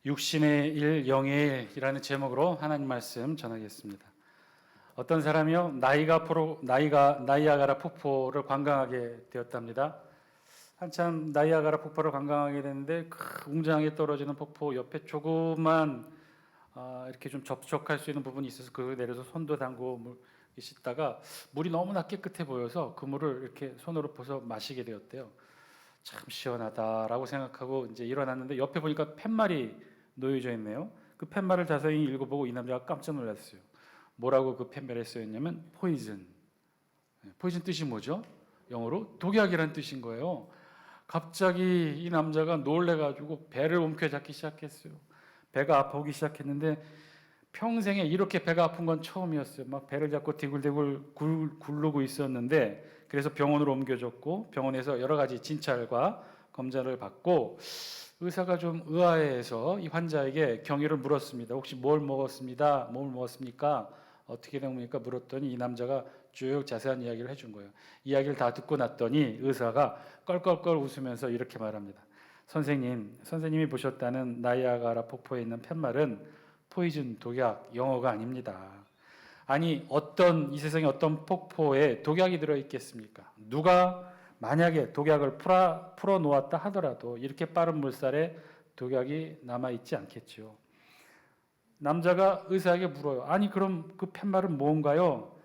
육신의 일, 영의 일이라는 제목으로 하나님 말씀 전하겠습니다. 어떤 사람이요, 나이아가라 폭포를 관광하게 되었답니다. 한참 나이아가라 폭포를 관광하게 됐는데 웅장하게 떨어지는 폭포 옆에 조그만 이렇게 좀 접촉할 수 있는 부분이 있어서 그 내려서 손도 담고 씻다가 물이 너무나 깨끗해 보여서 그 물을 이렇게 손으로 퍼서 마시게 되었대요. 참 시원하다라고 생각하고 이제 일어났는데 옆에 보니까 팻말이 놓여져 있네요. 그 팻말을 자세히 읽어보고 이 남자가 깜짝 놀랐어요. 뭐라고 그 팻말에 쓰였냐면 포이즌. 포이즌 뜻이 뭐죠? 영어로 독약이라는 뜻인 거예요. 갑자기 이 남자가 놀래가지고 배를 움켜잡기 시작했어요. 배가 아파오기 시작했는데 평생에 이렇게 배가 아픈 건 처음이었어요. 막 배를 잡고 디굴디굴 굴르고 있었는데 그래서 병원으로 옮겨졌고 병원에서 여러 가지 진찰과 검사를 받고 의사가 좀 의아해해서 이 환자에게 경위를 물었습니다. 혹시 뭘 먹었습니다. 뭘 먹었습니까? 어떻게 된 겁니까? 물었더니 이 남자가 쭉 자세한 이야기를 해준 거예요. 이야기를 다 듣고 났더니 의사가 껄껄껄 웃으면서 이렇게 말합니다. 선생님이 보셨다는 나이아가라 폭포에 있는 팻말은 포이즌, 독약, 영어가 아닙니다. 아니 이 세상에 어떤 폭포에 독약이 들어있겠습니까? 누가 만약에 독약을 풀어 놓았다 하더라도 이렇게 빠른 물살에 독약이 남아있지 않겠죠. 남자가 의사에게 물어요. 아니 그럼 그 팻말은 뭔가요?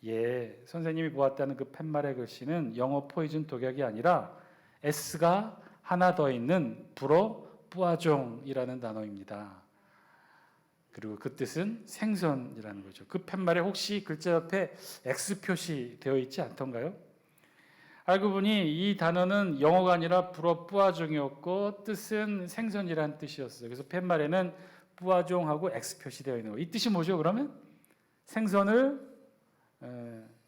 예, 선생님이 보았다는 그 팻말의 글씨는 영어 포이즌 독약이 아니라 S가 하나 더 있는 불어 뿌아종이라는 단어입니다. 그리고 그 뜻은 생선이라는 거죠. 그 팻말에 혹시 글자 옆에 X 표시 되어 있지 않던가요? 알고 보니 이 단어는 영어가 아니라 불어 뿌아종이었고 뜻은 생선이라는 뜻이었어요. 그래서 팻말에는 뿌아종하고 X 표시되어 있는 거예요. 이 뜻이 뭐죠? 그러면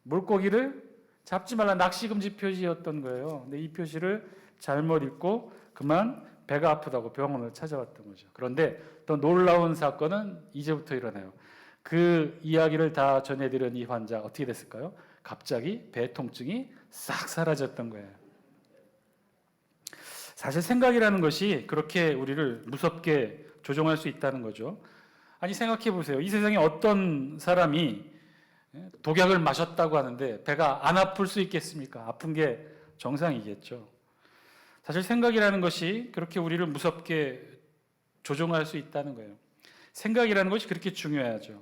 물고기를 잡지 말라 낚시 금지 표시였던 거예요. 근데 이 표시를 잘못 읽고 그만 배가 아프다고 병원을 찾아왔던 거죠. 그런데 또 놀라운 사건은 이제부터 일어나요. 그 이야기를 다 전해드린 이 환자 어떻게 됐을까요? 갑자기 배 통증이 싹 사라졌던 거예요. 사실 생각이라는 것이 그렇게 우리를 무섭게 조종할 수 있다는 거죠. 아니 생각해 보세요. 이 세상에 어떤 사람이 독약을 마셨다고 하는데 배가 안 아플 수 있겠습니까? 아픈 게 정상이겠죠. 사실 생각이라는 것이 그렇게 우리를 무섭게 조종할 수 있다는 거예요. 생각이라는 것이 그렇게 중요하죠.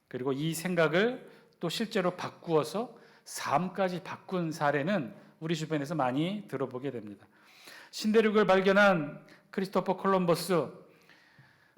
그리고 이 생각을 또 실제로 바꾸어서 삶까지 바꾼 사례는 우리 주변에서 많이 들어보게 됩니다. 신대륙을 발견한 크리스토퍼 콜럼버스,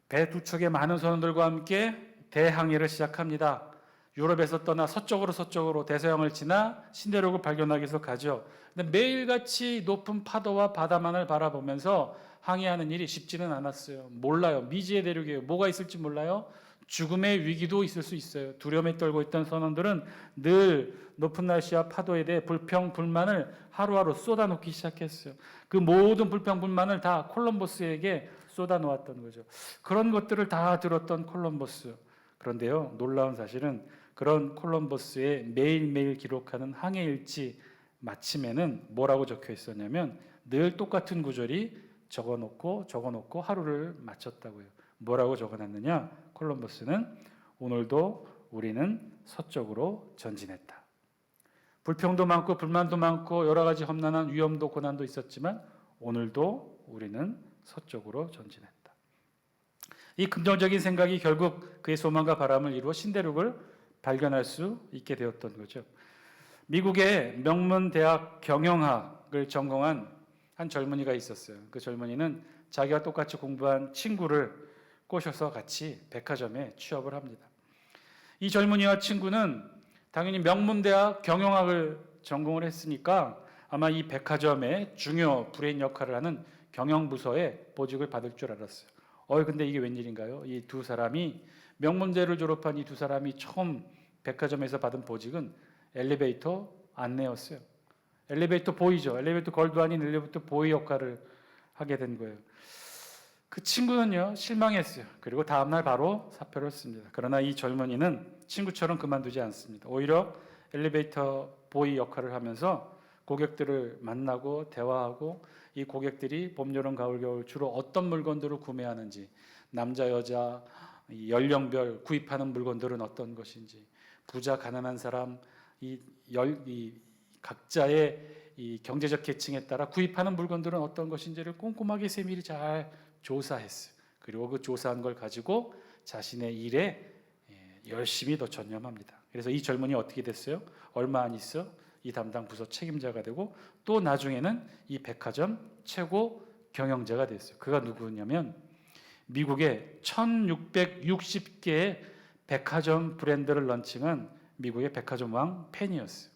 배 두 척의 많은 선원들과 함께 대항해를 시작합니다. 유럽에서 떠나 서쪽으로 대서양을 지나 신대륙을 발견하기 위해서 가죠. 근데 매일같이 높은 파도와 바다만을 바라보면서 항해하는 일이 쉽지는 않았어요. 몰라요. 미지의 대륙이에요. 뭐가 있을지 몰라요. 죽음의 위기도 있을 수 있어요. 두려움에 떨고 있던 선원들은 늘 높은 날씨와 파도에 대해 불평불만을 하루하루 쏟아놓기 시작했어요. 그 모든 불평불만을 다 콜럼버스에게 쏟아놓았던 거죠. 그런 것들을 다 들었던 콜럼버스. 그런데요, 놀라운 사실은 그런 콜럼버스의 매일매일 기록하는 항해일지 마침에는 뭐라고 적혀 있었냐면 늘 똑같은 구절이 적어놓고 하루를 마쳤다고요. 뭐라고 적어놨느냐? 콜럼버스는 오늘도 우리는 서쪽으로 전진했다. 불평도 많고 불만도 많고 여러 가지 험난한 위험도 고난도 있었지만 오늘도 우리는 서쪽으로 전진했다. 이 긍정적인 생각이 결국 그의 소망과 바람을 이루어 신대륙을 발견할 수 있게 되었던 거죠. 미국의 명문 대학 경영학을 전공한 한 젊은이가 있었어요. 그 젊은이는 자기와 똑같이 공부한 친구를 꼬셔서 같이 백화점에 취업을 합니다. 이 젊은이와 친구는 당연히 명문대학 경영학을 전공을 했으니까 아마 이 백화점의 중요 브레인 역할을 하는 경영부서에 보직을 받을 줄 알았어요. 근데 이게 웬일인가요? 이 두 사람이 명문대를 졸업한 이 두 사람이 처음 백화점에서 받은 보직은 엘리베이터 안내였어요. 엘리베이터 보이죠. 엘리베이터 걸도 아닌 엘리베이터 보이 역할을 하게 된 거예요. 그 친구는요 실망했어요. 그리고 다음날 바로 사표를 씁니다. 그러나 이 젊은이는 친구처럼 그만두지 않습니다. 오히려 엘리베이터 보이 역할을 하면서 고객들을 만나고 대화하고 이 고객들이 봄, 여름, 가을, 겨울 주로 어떤 물건들을 구매하는지, 남자, 여자, 이 연령별 구입하는 물건들은 어떤 것인지, 부자, 가난한 사람, 이 각자의 이 경제적 계층에 따라 구입하는 물건들은 어떤 것인지를 꼼꼼하게 세밀히 잘 조사했어요. 그리고 그 조사한 걸 가지고 자신의 일에 열심히 더 전념합니다. 그래서 이 젊은이 어떻게 됐어요? 얼마 안 있어 이 담당 부서 책임자가 되고 또 나중에는 이 백화점 최고 경영자가 됐어요. 그가 누구냐면 미국의 1660개의 백화점 브랜드를 런칭한 미국의 백화점 왕 펜이었어요.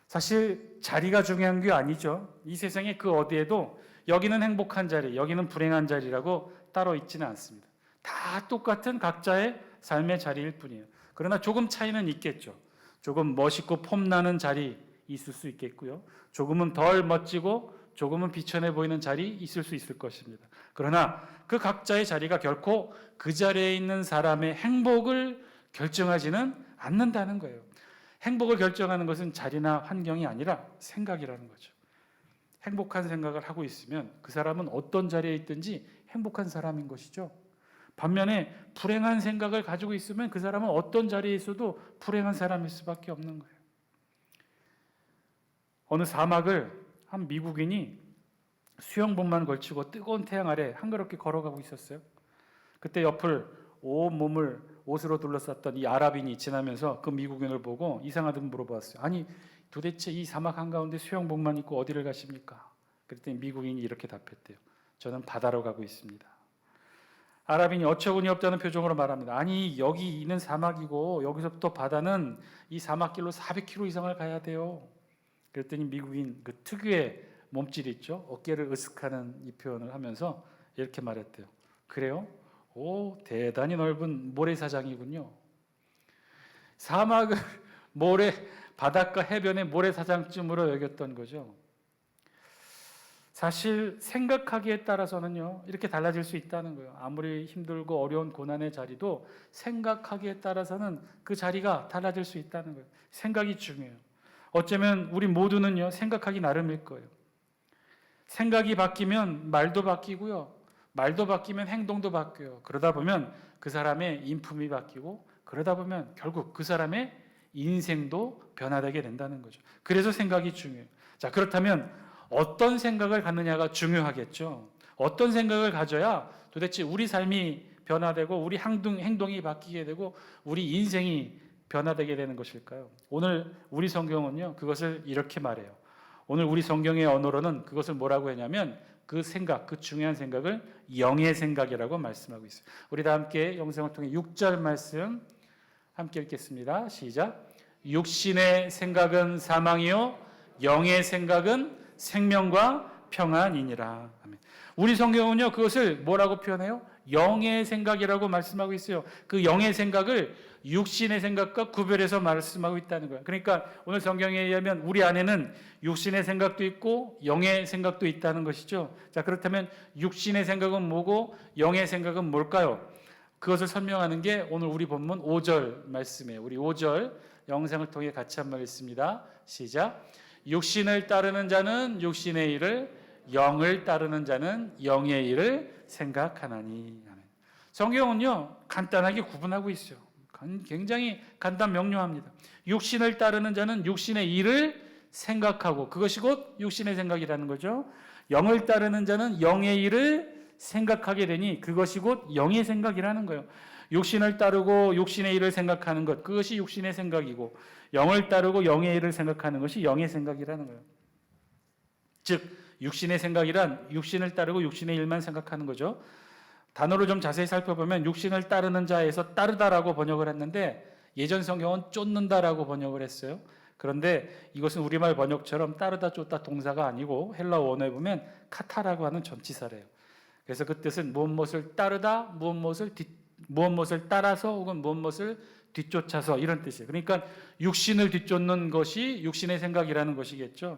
사실 자리가 중요한 게 아니죠. 이 세상에 그 어디에도 여기는 행복한 자리, 여기는 불행한 자리라고 따로 있지는 않습니다. 다 똑같은 각자의 삶의 자리일 뿐이에요. 그러나 조금 차이는 있겠죠. 조금 멋있고 폼나는 자리 있을 수 있겠고요. 조금은 덜 멋지고 조금은 비천해 보이는 자리 있을 수 있을 것입니다. 그러나 그 각자의 자리가 결코 그 자리에 있는 사람의 행복을 결정하지는 않는다는 거예요. 행복을 결정하는 것은 자리나 환경이 아니라 생각이라는 거죠. 행복한 생각을 하고 있으면 그 사람은 어떤 자리에 있든지 행복한 사람인 것이죠. 반면에 불행한 생각을 가지고 있으면 그 사람은 어떤 자리에 있어도 불행한 사람일 수밖에 없는 거예요. 어느 사막을 한 미국인이 수영복만 걸치고 뜨거운 태양 아래 한가롭게 걸어가고 있었어요. 그때 옆을 온 몸을 옷으로 둘러쌌던 이 아랍인이 지나면서 그 미국인을 보고 이상하다고 물어봤어요. 아니 도대체 이 사막 한가운데 수영복만 입고 어디를 가십니까? 그랬더니 미국인이 이렇게 답했대요. 저는 바다로 가고 있습니다. 아랍인이 어처구니 없다는 표정으로 말합니다. 아니 여기 있는 사막이고 여기서부터 바다는 이 사막길로 400km 이상을 가야 돼요. 그랬더니 미국인 그 특유의 몸짓 있죠. 어깨를 으쓱하는 이 표현을 하면서 이렇게 말했대요. 그래요? 오, 대단히 넓은 모래사장이군요. 사막을 바닷가 해변의 모래사장쯤으로 여겼던 거죠. 사실 생각하기에 따라서는요 이렇게 달라질 수 있다는 거예요. 아무리 힘들고 어려운 고난의 자리도 생각하기에 따라서는 그 자리가 달라질 수 있다는 거예요. 생각이 중요해요. 어쩌면 우리 모두는요 생각하기 나름일 거예요. 생각이 바뀌면 말도 바뀌고요. 말도 바뀌면 행동도 바뀌어요. 그러다 보면 그 사람의 인품이 바뀌고 그러다 보면 결국 그 사람의 인생도 변화되게 된다는 거죠. 그래서 생각이 중요해요. 자, 그렇다면 어떤 생각을 갖느냐가 중요하겠죠. 어떤 생각을 가져야 도대체 우리 삶이 변화되고 우리 행동이 바뀌게 되고 우리 인생이 변화되게 되는 것일까요? 오늘 우리 성경은요 그것을 이렇게 말해요. 오늘 우리 성경의 언어로는 그것을 뭐라고 했냐면 그 생각, 그 중요한 생각을 영의 생각이라고 말씀하고 있어요. 우리 다 함께 영상을 통해 6절 말씀 함께 읽겠습니다. 시작. 육신의 생각은 사망이요 영의 생각은 생명과 평안이니라. 아멘. 우리 성경은요 그것을 뭐라고 표현해요? 영의 생각이라고 말씀하고 있어요. 그 영의 생각을 육신의 생각과 구별해서 말씀하고 있다는 거예요. 그러니까 오늘 성경에 의하면 우리 안에는 육신의 생각도 있고 영의 생각도 있다는 것이죠. 자, 그렇다면 육신의 생각은 뭐고 영의 생각은 뭘까요? 그것을 설명하는 게 오늘 우리 본문 5절 말씀이에요. 우리 5절 영상을 통해 같이 한번 읽습니다. 시작. 육신을 따르는 자는 육신의 일을, 영을 따르는 자는 영의 일을 생각하나니. 성경은요 간단하게 구분하고 있어요. 굉장히 간단 명료합니다. 육신을 따르는 자는 육신의 일을 생각하고 그것이 곧 육신의 생각이라는 거죠. 영을 따르는 자는 영의 일을 생각하게 되니 그것이 곧 영의 생각이라는 거예요. 육신을 따르고 육신의 일을 생각하는 것, 그것이 육신의 생각이고 영을 따르고 영의 일을 생각하는 것이 영의 생각이라는 거예요. 즉 육신의 생각이란 육신을 따르고 육신의 일만 생각하는 거죠. 단어를 좀 자세히 살펴보면 육신을 따르는 자에서 따르다라고 번역을 했는데 예전 성경은 쫓는다라고 번역을 했어요. 그런데 이것은 우리말 번역처럼 따르다 쫓다 동사가 아니고 헬라 원어에 보면 카타라고 하는 전치사래요. 그래서 그 뜻은 무엇을 따르다, 무엇을 따라서 혹은 무엇을 뒤쫓아서 이런 뜻이에요. 그러니까 육신을 뒤쫓는 것이 육신의 생각이라는 것이겠죠.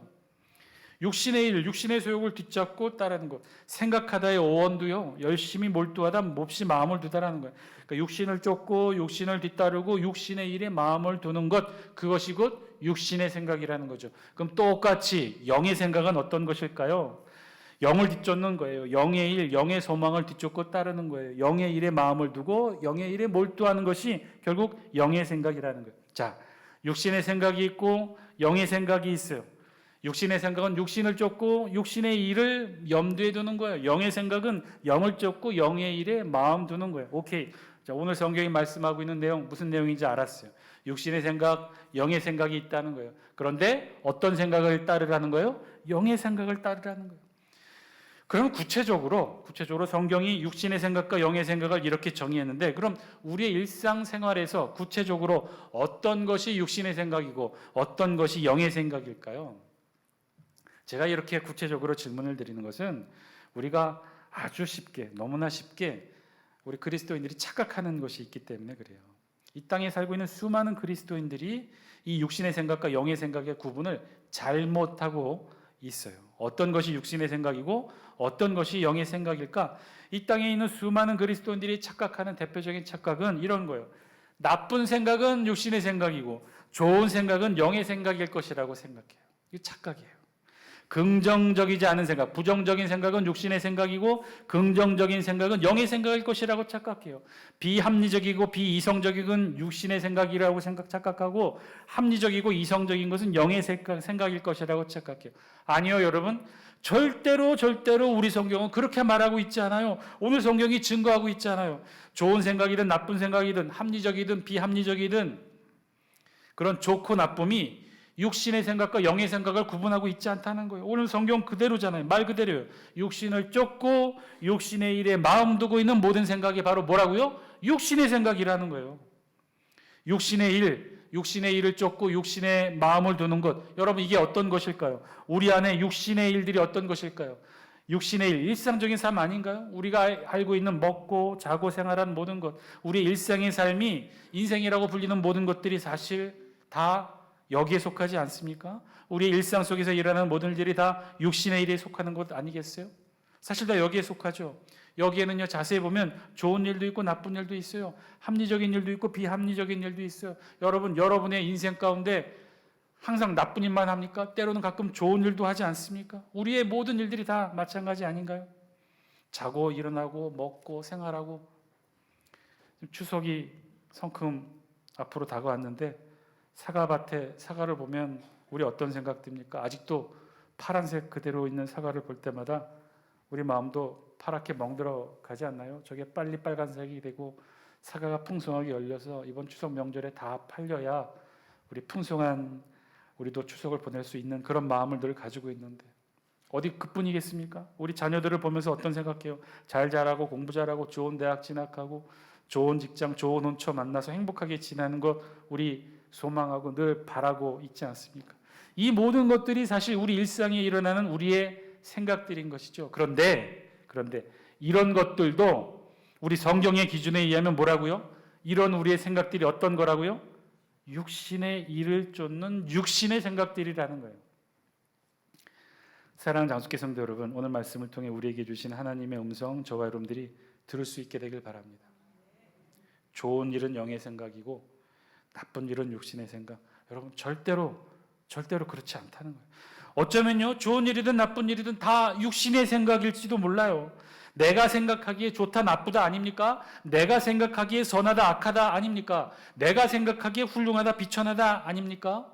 육신의 일, 육신의 소욕을 뒤잡고 따르는 것. 생각하다의 오원도요, 열심히 몰두하다 몹시 마음을 두다라는 거예요. 그러니까 육신을 쫓고 육신을 뒤따르고 육신의 일에 마음을 두는 것, 그것이 곧 육신의 생각이라는 거죠. 그럼 똑같이 영의 생각은 어떤 것일까요? 영을 뒤쫓는 거예요. 영의 일, 영의 소망을 뒤쫓고 따르는 거예요. 영의 일에 마음을 두고 영의 일에 몰두하는 것이 결국 영의 생각이라는 거예요. 자, 육신의 생각이 있고 영의 생각이 있어요. 육신의 생각은 육신을 쫓고 육신의 일을 염두에 두는 거예요. 영의 생각은 영을 쫓고 영의 일에 마음 두는 거예요. 오케이. 자, 오늘 성경이 말씀하고 있는 내용, 무슨 내용인지 알았어요. 육신의 생각, 영의 생각이 있다는 거예요. 그런데 어떤 생각을 따르라는 거예요? 영의 생각을 따르라는 거예요. 그럼 구체적으로 성경이 육신의 생각과 영의 생각을 이렇게 정의했는데, 그럼 우리의 일상생활에서 구체적으로 어떤 것이 육신의 생각이고 어떤 것이 영의 생각일까요? 제가 이렇게 구체적으로 질문을 드리는 것은 우리가 아주 쉽게, 너무나 쉽게 우리 그리스도인들이 착각하는 것이 있기 때문에 그래요. 이 땅에 살고 있는 수많은 그리스도인들이 이 육신의 생각과 영의 생각의 구분을 잘못하고 있어요. 어떤 것이 육신의 생각이고 어떤 것이 영의 생각일까? 이 땅에 있는 수많은 그리스도인들이 착각하는 대표적인 착각은 이런 거예요. 나쁜 생각은 육신의 생각이고 좋은 생각은 영의 생각일 것이라고 생각해요. 이게 착각이에요. 긍정적이지 않은 생각, 부정적인 생각은 육신의 생각이고 긍정적인 생각은 영의 생각일 것이라고 착각해요. 비합리적이고 비이성적인 육신의 생각이라고 착각하고 합리적이고 이성적인 것은 영의 생각일 것이라고 착각해요. 아니요, 여러분. 절대로 우리 성경은 그렇게 말하고 있지 않아요. 오늘 성경이 증거하고 있잖아요. 좋은 생각이든 나쁜 생각이든 합리적이든 비합리적이든 그런 좋고 나쁨이 육신의 생각과 영의 생각을 구분하고 있지 않다는 거예요. 오늘 성경 그대로잖아요. 말 그대로예요. 육신을 쫓고 육신의 일에 마음 두고 있는 모든 생각이 바로 뭐라고요? 육신의 생각이라는 거예요. 육신의 일을 쫓고 육신의 마음을 두는 것. 여러분, 이게 어떤 것일까요? 우리 안에 육신의 일들이 어떤 것일까요? 육신의 일, 일상적인 삶 아닌가요? 우리가 알고 있는 먹고 자고 생활하는 모든 것, 우리 일상의 삶이 인생이라고 불리는 모든 것들이 사실 다 여기에 속하지 않습니까? 우리 일상 속에서 일어나는 모든 일들이 다 육신의 일에 속하는 것 아니겠어요? 사실 다 여기에 속하죠. 여기에는요, 자세히 보면 좋은 일도 있고 나쁜 일도 있어요. 합리적인 일도 있고 비합리적인 일도 있어요. 여러분, 여러분의 인생 가운데 항상 나쁜 일만 합니까? 때로는 가끔 좋은 일도 하지 않습니까? 우리의 모든 일들이 다 마찬가지 아닌가요? 자고 일어나고 먹고 생활하고. 추석이 성큼 앞으로 다가왔는데 사과밭에 사과를 보면 우리 어떤 생각 듭니까? 아직도 파란색 그대로 있는 사과를 볼 때마다 우리 마음도 파랗게 멍들어 가지 않나요? 저게 빨리 빨간색이 되고 사과가 풍성하게 열려서 이번 추석 명절에 다 팔려야 우리 풍성한 우리도 추석을 보낼 수 있는 그런 마음을 늘 가지고 있는데 어디 그뿐이겠습니까? 우리 자녀들을 보면서 어떤 생각해요? 잘 자라고 공부 잘하고 좋은 대학 진학하고 좋은 직장, 좋은 혼처 만나서 행복하게 지내는 거 우리 소망하고 늘 바라고 있지 않습니까? 이 모든 것들이 사실 우리 일상에 일어나는 우리의 생각들인 것이죠. 그런데 이런 것들도 우리 성경의 기준에 의하면 뭐라고요? 이런 우리의 생각들이 어떤 거라고요? 육신의 일을 쫓는 육신의 생각들이라는 거예요. 사랑하는 장수께 성도 여러분, 오늘 말씀을 통해 우리에게 주신 하나님의 음성 저와 여러분들이 들을 수 있게 되길 바랍니다. 좋은 일은 영의 생각이고 나쁜 일은 육신의 생각. 여러분, 절대로 그렇지 않다는 거예요. 어쩌면요, 좋은 일이든 나쁜 일이든 다 육신의 생각일지도 몰라요. 내가 생각하기에 좋다 나쁘다 아닙니까? 내가 생각하기에 선하다 악하다 아닙니까? 내가 생각하기에 훌륭하다 비천하다 아닙니까?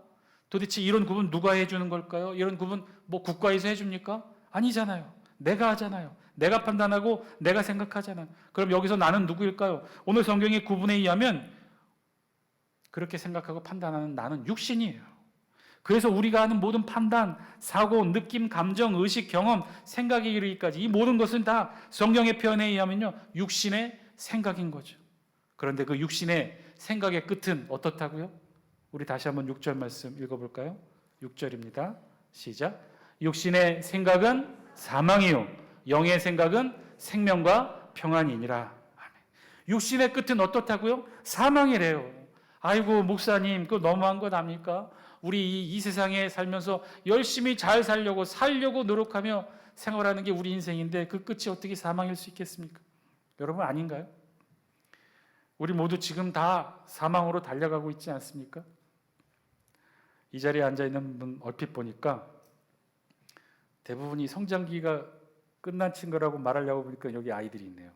도대체 이런 구분 누가 해주는 걸까요? 이런 구분 뭐 국가에서 해줍니까? 아니잖아요. 내가 하잖아요. 내가 판단하고 내가 생각하잖아요. 그럼 여기서 나는 누구일까요? 오늘 성경의 구분에 의하면 그렇게 생각하고 판단하는 나는 육신이에요. 그래서 우리가 하는 모든 판단, 사고, 느낌, 감정, 의식, 경험, 생각에 이르기까지 이 모든 것은 다 성경의 표현에 의하면요, 육신의 생각인 거죠. 그런데 그 육신의 생각의 끝은 어떻다고요? 우리 다시 한번 6절 말씀 읽어볼까요? 6절입니다. 시작. 육신의 생각은 사망이요 영의 생각은 생명과 평안이니라. 아멘. 육신의 끝은 어떻다고요? 사망이래요. 아이고 목사님, 그거 너무한 것 아닙니까? 우리 이 세상에 살면서 열심히 잘 살려고 노력하며 생활하는 게 우리 인생인데 그 끝이 어떻게 사망일 수 있겠습니까? 여러분 아닌가요? 우리 모두 지금 다 사망으로 달려가고 있지 않습니까? 이 자리에 앉아있는 분 얼핏 보니까 대부분이 성장기가 끝난 친구라고 말하려고 보니까 여기 아이들이 있네요.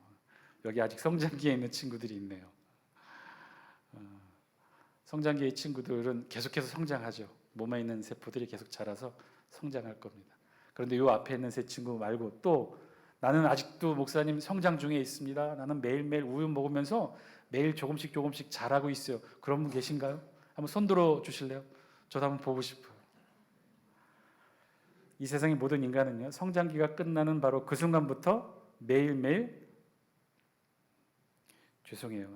여기 아직 성장기에 있는 친구들이 있네요. 성장기의 친구들은 계속해서 성장하죠. 몸에 있는 세포들이 계속 자라서 성장할 겁니다. 그런데 이 앞에 있는 세 친구 말고 또 나는 아직도 목사님 성장 중에 있습니다. 나는 매일매일 우유 먹으면서 매일 조금씩 자라고 있어요. 그런 분 계신가요? 한번 손 들어 주실래요? 저도 한번 보고 싶어요. 이 세상의 모든 인간은요, 성장기가 끝나는 바로 그 순간부터 매일매일 죄송해요.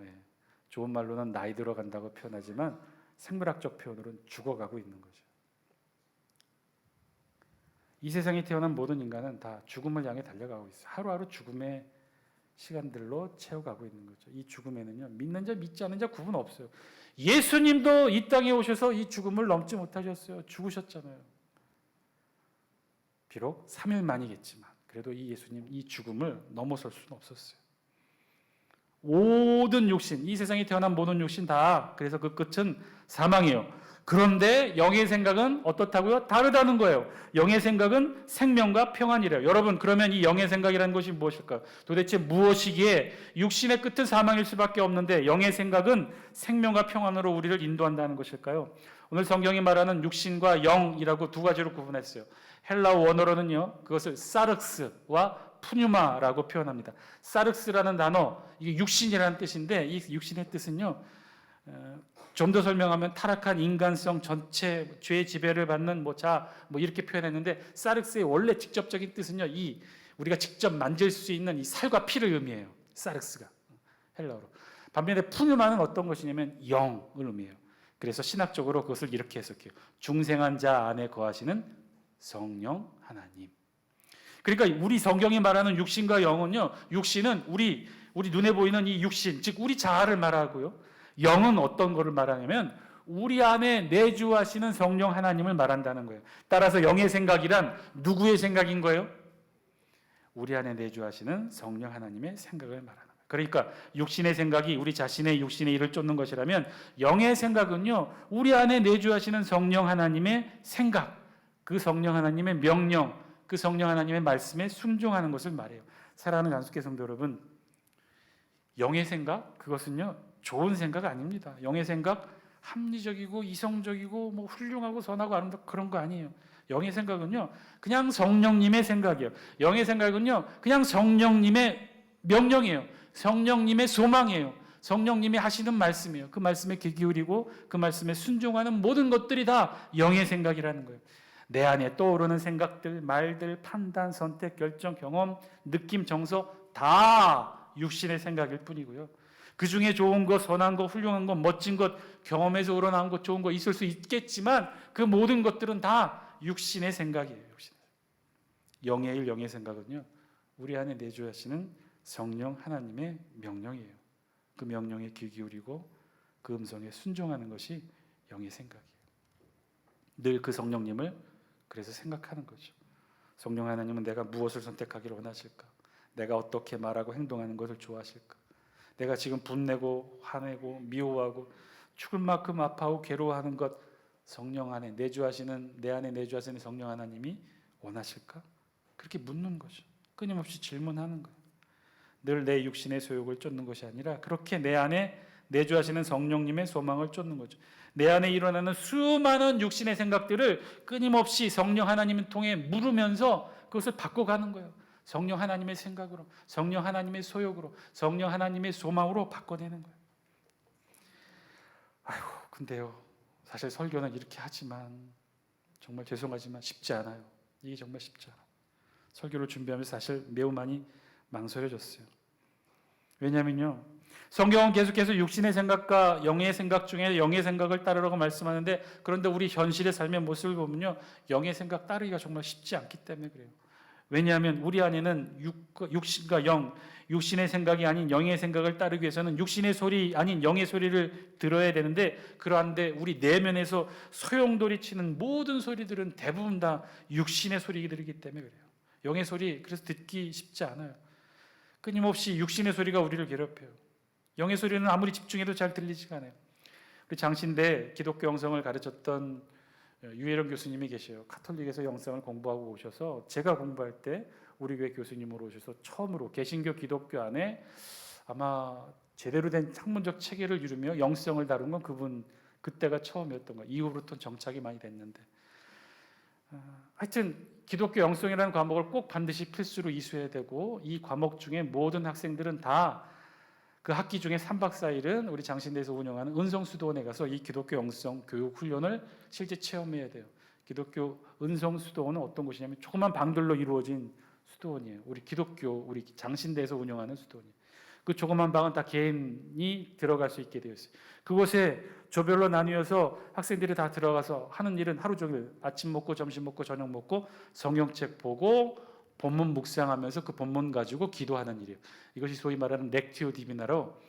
좋은 말로는 나이 들어간다고 표현하지만 생물학적 표현으로는 죽어가고 있는 거죠. 이 세상에 태어난 모든 인간은 다 죽음을 향해 달려가고 있어요. 하루하루 죽음의 시간들로 채워가고 있는 거죠. 이 죽음에는요, 믿는 자 믿지 않는 자 구분 없어요. 예수님도 이 땅에 오셔서 이 죽음을 넘지 못하셨어요. 죽으셨잖아요. 비록 3일 만이겠지만 그래도 이 예수님 이 죽음을 넘어설 수는 없었어요. 모든 육신, 이 세상에 태어난 모든 육신 다 그래서 그 끝은 사망이에요. 그런데 영의 생각은 어떻다고요? 다르다는 거예요. 영의 생각은 생명과 평안이래요. 여러분, 그러면 이 영의 생각이라는 것이 무엇일까요? 도대체 무엇이기에 육신의 끝은 사망일 수밖에 없는데 영의 생각은 생명과 평안으로 우리를 인도한다는 것일까요? 오늘 성경이 말하는 육신과 영이라고 두 가지로 구분했어요. 헬라어 원어로는요, 그것을 사륵스와 푸뉴마라고 표현합니다. 사륵스라는 단어, 이게 육신이라는 뜻인데 이 육신의 뜻은요, 좀 더 설명하면 타락한 인간성 전체 죄의 지배를 받는 이렇게 표현했는데 사륵스의 원래 직접적인 뜻은요, 이 우리가 직접 만질 수 있는 이 살과 피를 의미해요. 사륵스가 헬라어로. 반면에 푸뉴마는 어떤 것이냐면 영을 의미해요. 그래서 신학적으로 그것을 이렇게 해석해요. 중생한 자 안에 거하시는 성령 하나님. 그러니까 우리 성경이 말하는 육신과 영은요, 육신은 우리 눈에 보이는 이 육신, 즉 우리 자아를 말하고요. 영은 어떤 것을 말하냐면 우리 안에 내주하시는 성령 하나님을 말한다는 거예요. 따라서 영의 생각이란 누구의 생각인 거예요? 우리 안에 내주하시는 성령 하나님의 생각을 말하는 거예요. 그러니까 육신의 생각이 우리 자신의 육신의 일을 쫓는 것이라면 영의 생각은요, 우리 안에 내주하시는 성령 하나님의 생각, 그 성령 하나님의 명령, 그 성령 하나님의 말씀에 순종하는 것을 말해요. 사랑하는 간숙회 성도 여러분, 영의 생각, 그것은요, 좋은 생각 아닙니다. 영의 생각, 합리적이고 이성적이고 훌륭하고 선하고 아름답고 그런 거 아니에요. 영의 생각은요, 그냥 성령님의 생각이에요. 영의 생각은요, 그냥 성령님의 명령이에요. 성령님의 소망이에요. 성령님이 하시는 말씀이에요. 그 말씀에 귀 기울이고 그 말씀에 순종하는 모든 것들이 다 영의 생각이라는 거예요. 내 안에 떠오르는 생각들, 말들, 판단, 선택, 결정, 경험, 느낌, 정서 다 육신의 생각일 뿐이고요. 그 중에 좋은 것, 선한 것, 훌륭한 것, 멋진 것, 경험에서 우러나온 것, 좋은 것 있을 수 있겠지만 그 모든 것들은 다 육신의 생각이에요. 영의 일, 영의 생각은요, 우리 안에 내주하시는 성령 하나님의 명령이에요. 그 명령에 귀 기울이고 그 음성에 순종하는 것이 영의 생각이에요. 늘 그 성령님을 그래서 생각하는 거죠. 성령 하나님은 내가 무엇을 선택하기를 원하실까? 내가 어떻게 말하고 행동하는 것을 좋아하실까? 내가 지금 분내고 화내고 미워하고 죽을 만큼 아파하고 괴로워하는 것 성령 안에 내주하시는 내 안에 내주하시는 성령 하나님이 원하실까? 그렇게 묻는 거죠. 끊임없이 질문하는 거예요. 늘 내 육신의 소욕을 쫓는 것이 아니라 그렇게 내 안에 내주하시는 성령님의 소망을 쫓는 거죠. 내 안에 일어나는 수많은 육신의 생각들을 끊임없이 성령 하나님을 통해 물으면서 그것을 바꿔가는 거예요. 성령 하나님의 생각으로, 성령 하나님의 소욕으로, 성령 하나님의 소망으로 바꿔내는 거예요. 아이고, 근데요, 사실 설교는 이렇게 하지만 정말 죄송하지만 쉽지 않아요. 이게 정말 쉽지 않아요. 설교를 준비하면서 사실 매우 많이 망설여졌어요. 왜냐하면요, 성경은 계속해서 육신의 생각과 영의 생각 중에 영의 생각을 따르라고 말씀하는데, 그런데 우리 현실의 삶의 모습을 보면요, 영의 생각 따르기가 정말 쉽지 않기 때문에 그래요. 왜냐하면 우리 안에는 육신과 영, 육신의 생각이 아닌 영의 생각을 따르기 위해서는 육신의 소리 아닌 영의 소리를 들어야 되는데, 그러한데 우리 내면에서 소용돌이치는 모든 소리들은 대부분 다 육신의 소리들이기 때문에 그래요. 영의 소리 그래서 듣기 쉽지 않아요. 끊임없이 육신의 소리가 우리를 괴롭혀요. 영의 소리는 아무리 집중해도 잘 들리지가 않아요. 우리 장신대 기독교 영성을 가르쳤던 유혜령 교수님이 계셔요. 카톨릭에서 영성을 공부하고 오셔서 제가 공부할 때 우리 교회 교수님으로 오셔서 처음으로 개신교 기독교 안에 아마 제대로 된 학문적 체계를 이루며 영성을 다룬 건 그분 그때가 처음이었던 거예요. 이후부터는 정착이 많이 됐는데, 하여튼 기독교 영성이라는 과목을 꼭 반드시 필수로 이수해야 되고, 이 과목 중에 모든 학생들은 다 그 학기 중에 3박 4일은 우리 장신대에서 운영하는 은성수도원에 가서 이 기독교 영성 교육 훈련을 실제 체험해야 돼요. 기독교 은성수도원은 어떤 곳이냐면 조그만 방들로 이루어진 수도원이에요. 우리 장신대에서 운영하는 수도원이에요. 그 조그만 방은 다 개인이 들어갈 수 있게 되어 있어요. 그곳에 조별로 나뉘어서 학생들이 다 들어가서 하는 일은 하루 종일 아침 먹고 점심 먹고 저녁 먹고 성경책 보고 본문 묵상하면서 그 본문 가지고 기도하는 일이에요. 이것이 소위 말하는 렉티오 디비나로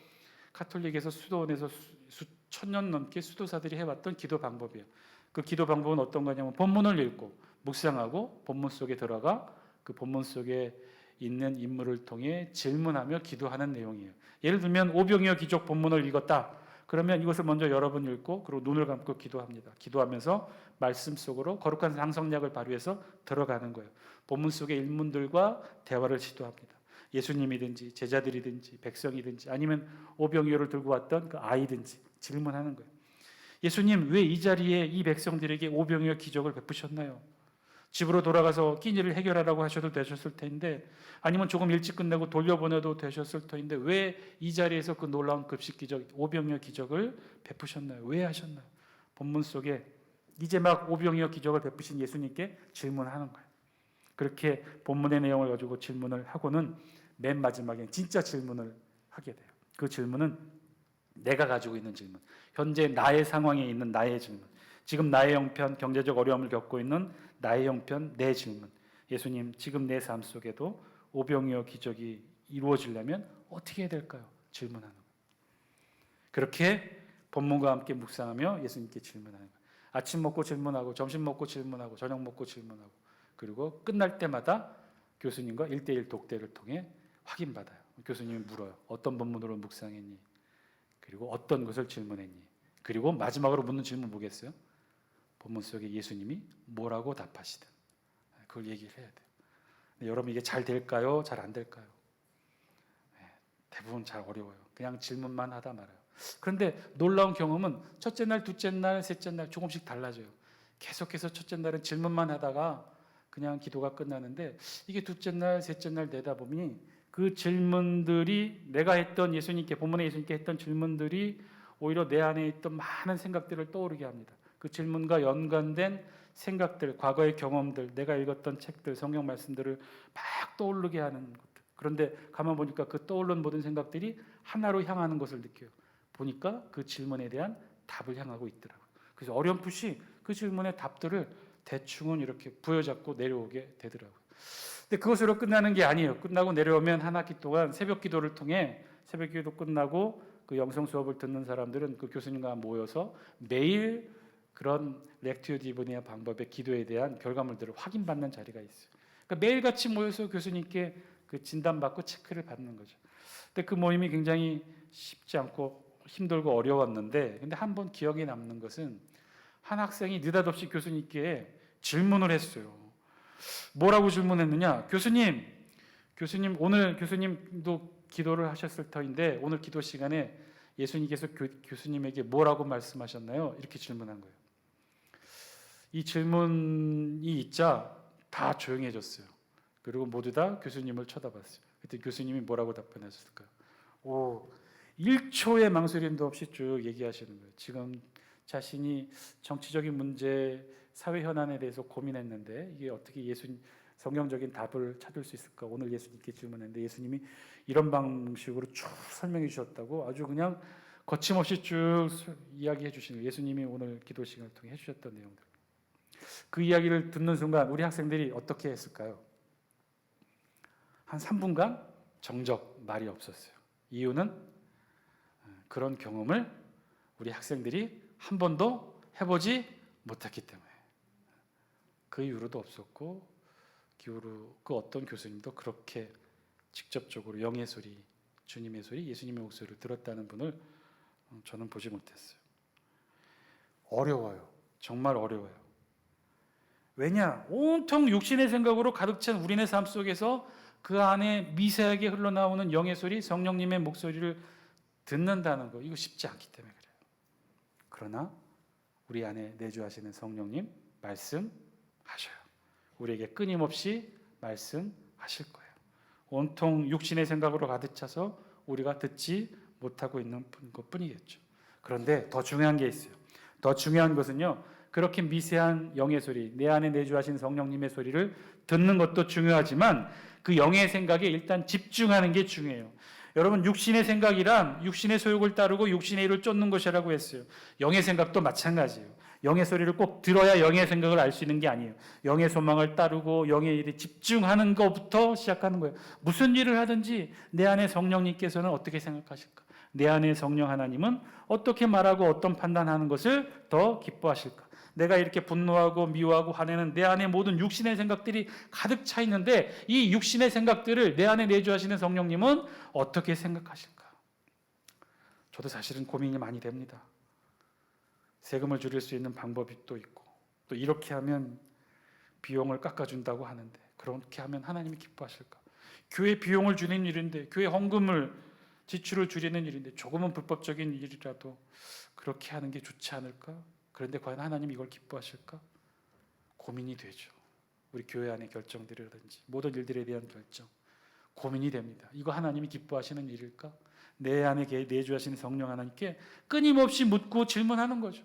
카톨릭에서 수도원에서 수천 년 넘게 수도사들이 해왔던 기도 방법이에요. 그 기도 방법은 어떤 거냐면 본문을 읽고 묵상하고 본문 속에 들어가 그 본문 속에 있는 인물을 통해 질문하며 기도하는 내용이에요. 예를 들면 오병이어 기적 본문을 읽었다. 그러면 이것을 먼저 여러 번 읽고 그리고 눈을 감고 기도합니다. 기도하면서 말씀 속으로 거룩한 상상력을 발휘해서 들어가는 거예요. 본문 속의 인물들과 대화를 시도합니다. 예수님이든지 제자들이든지 백성이든지 아니면 오병이어를 들고 왔던 그 아이든지 질문하는 거예요. 예수님, 왜 이 자리에 이 백성들에게 오병이어 기적을 베푸셨나요? 집으로 돌아가서 끼니를 해결하라고 하셔도 되셨을 텐데, 아니면 조금 일찍 끝내고 돌려보내도 되셨을 터인데 왜 이 자리에서 그 놀라운 급식 기적, 오병이어 기적을 베푸셨나요? 왜 하셨나요? 본문 속에 이제 막 오병이어 기적을 베푸신 예수님께 질문하는 거예요. 그렇게 본문의 내용을 가지고 질문을 하고는 맨 마지막에 진짜 질문을 하게 돼요. 그 질문은 내가 가지고 있는 질문, 현재 나의 상황에 있는 나의 질문, 지금 나의 형편, 경제적 어려움을 겪고 있는 나의 형편, 내 질문. 예수님, 지금 내 삶 속에도 오병이어 기적이 이루어지려면 어떻게 해야 될까요? 질문하는 거예요. 그렇게 본문과 함께 묵상하며 예수님께 질문하는 거예요. 아침 먹고 질문하고 점심 먹고 질문하고 저녁 먹고 질문하고 그리고 끝날 때마다 교수님과 1:1 독대를 통해 확인받아요. 교수님이 물어요. 어떤 본문으로 묵상했니? 그리고 어떤 것을 질문했니? 그리고 마지막으로 묻는 질문 뭐겠어요? 본문 속에 예수님이 뭐라고 답하시든 그걸 얘기를 해야 돼요. 근데 여러분 이게 잘 될까요? 잘 안 될까요? 대부분 잘 어려워요. 그냥 질문만 하다 말아요. 그런데 놀라운 경험은 첫째 날, 둘째 날, 셋째 날 조금씩 달라져요. 계속해서 첫째 날은 질문만 하다가 그냥 기도가 끝나는데, 이게 둘째 날, 셋째 날 되다 보니 그 질문들이 내가 했던 예수님께, 본문에 예수님께 했던 질문들이 오히려 내 안에 있던 많은 생각들을 떠오르게 합니다. 그 질문과 연관된 생각들, 과거의 경험들, 내가 읽었던 책들, 성경 말씀들을 막 떠오르게 하는 것들. 그런데 가만 보니까 그 떠오른 모든 생각들이 하나로 향하는 것을 느껴요. 보니까 그 질문에 대한 답을 향하고 있더라고요. 그래서 어렴풋이 그 질문의 답들을 대충은 이렇게 부여잡고 내려오게 되더라고요. 근데 그것으로 끝나는 게 아니에요. 끝나고 내려오면 한 학기 동안 새벽 기도를 통해, 새벽 기도 끝나고 그 영성 수업을 듣는 사람들은 그 교수님과 모여서 매일 그런 렉티오 디비니아 방법의 기도에 대한 결과물들을 확인받는 자리가 있어요. 그러니까 매일 같이 모여서 교수님께 그 진단받고 체크를 받는 거죠. 근데 그 모임이 굉장히 쉽지 않고 힘들고 어려웠는데, 근데 한 번 기억에 남는 것은 한 학생이 느닷없이 교수님께 질문을 했어요. 뭐라고 질문했느냐? 교수님 오늘 교수님도 기도를 하셨을 터인데 오늘 기도 시간에 예수님께서 교수님에게 뭐라고 말씀하셨나요? 이렇게 질문한 거예요. 이 질문이 있자 다 조용해졌어요. 그리고 모두 다 교수님을 쳐다봤어요. 그때 교수님이 뭐라고 답변하셨을까요? 1초의 망설임도 없이 쭉 얘기하시는 거예요. 지금 자신이 정치적인 문제, 사회 현안에 대해서 고민했는데 이게 어떻게 성경적인 답을 찾을 수 있을까? 오늘 예수님께 질문했는데 예수님이 이런 방식으로 쭉 설명해 주셨다고 아주 그냥 거침없이 쭉 이야기해 주시는 거예요. 예수님이 오늘 기도 시간을 통해 해주셨던 내용들. 그 이야기를 듣는 순간 우리 학생들이 어떻게 했을까요? 한 3분간 정적 말이 없었어요. 이유는 그런 경험을 우리 학생들이 한 번도 해보지 못했기 때문에. 그 이후로도 없었고 그 이후로 그 어떤 교수님도 그렇게 직접적으로 영의 소리, 주님의 소리, 예수님의 목소리를 들었다는 분을 저는 보지 못했어요. 어려워요. 정말 어려워요. 왜냐? 온통 육신의 생각으로 가득 찬 우리네 삶 속에서 그 안에 미세하게 흘러나오는 영의 소리, 성령님의 목소리를 듣는다는 거, 이거 쉽지 않기 때문에 그래요. 그러나 우리 안에 내주하시는 성령님 말씀하셔요. 우리에게 끊임없이 말씀하실 거예요. 온통 육신의 생각으로 가득 차서 우리가 듣지 못하고 있는 것뿐이겠죠. 그런데 더 중요한 게 있어요. 더 중요한 것은요, 그렇게 미세한 영의 소리, 내 안에 내주하신 성령님의 소리를 듣는 것도 중요하지만 그 영의 생각에 일단 집중하는 게 중요해요. 여러분, 육신의 생각이란 육신의 소욕을 따르고 육신의 일을 쫓는 것이라고 했어요. 영의 생각도 마찬가지예요. 영의 소리를 꼭 들어야 영의 생각을 알 수 있는 게 아니에요. 영의 소망을 따르고 영의 일에 집중하는 것부터 시작하는 거예요. 무슨 일을 하든지 내 안에 성령님께서는 어떻게 생각하실까? 내 안에 성령 하나님은 어떻게 말하고 어떤 판단하는 것을 더 기뻐하실까? 내가 이렇게 분노하고 미워하고 화내는 내 안에 모든 육신의 생각들이 가득 차 있는데 이 육신의 생각들을 내 안에 내주하시는 성령님은 어떻게 생각하실까? 저도 사실은 고민이 많이 됩니다. 세금을 줄일 수 있는 방법이 또 있고, 또 이렇게 하면 비용을 깎아준다고 하는데 그렇게 하면 하나님이 기뻐하실까? 교회 비용을 줄이는 일인데, 교회 헌금을 지출을 줄이는 일인데 조금은 불법적인 일이라도 그렇게 하는 게 좋지 않을까? 그런데 과연 하나님이 이걸 기뻐하실까? 고민이 되죠. 우리 교회 안의 결정들이라든지 모든 일들에 대한 결정, 고민이 됩니다. 이거 하나님이 기뻐하시는 일일까? 내 안에 내주하시는 성령 하나님께 끊임없이 묻고 질문하는 거죠.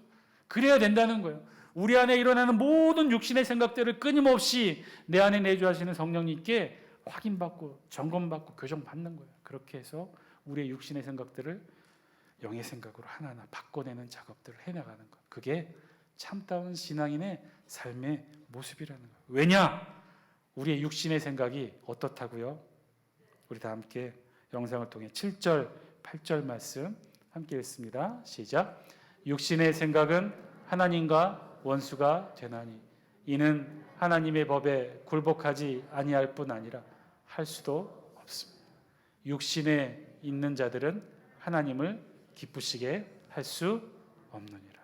그래야 된다는 거예요. 우리 안에 일어나는 모든 육신의 생각들을 끊임없이 내 안에 내주하시는 성령님께 확인받고 점검받고 교정받는 거예요. 그렇게 해서 우리의 육신의 생각들을 영의 생각으로 하나하나 바꿔내는 작업들을 해나가는 것. 그게 참다운 신앙인의 삶의 모습이라는 거예요. 왜냐? 우리의 육신의 생각이 어떻다고요? 우리 다 함께 영상을 통해 7절, 8절 말씀 함께 읽습니다. 시작. 육신의 생각은 하나님과 원수가 되나니 이는 하나님의 법에 굴복하지 아니할 뿐 아니라 할 수도 없습니다. 육신에 있는 자들은 하나님을 기쁘시게 할 수 없느니라.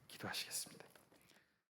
기도하시겠습니다.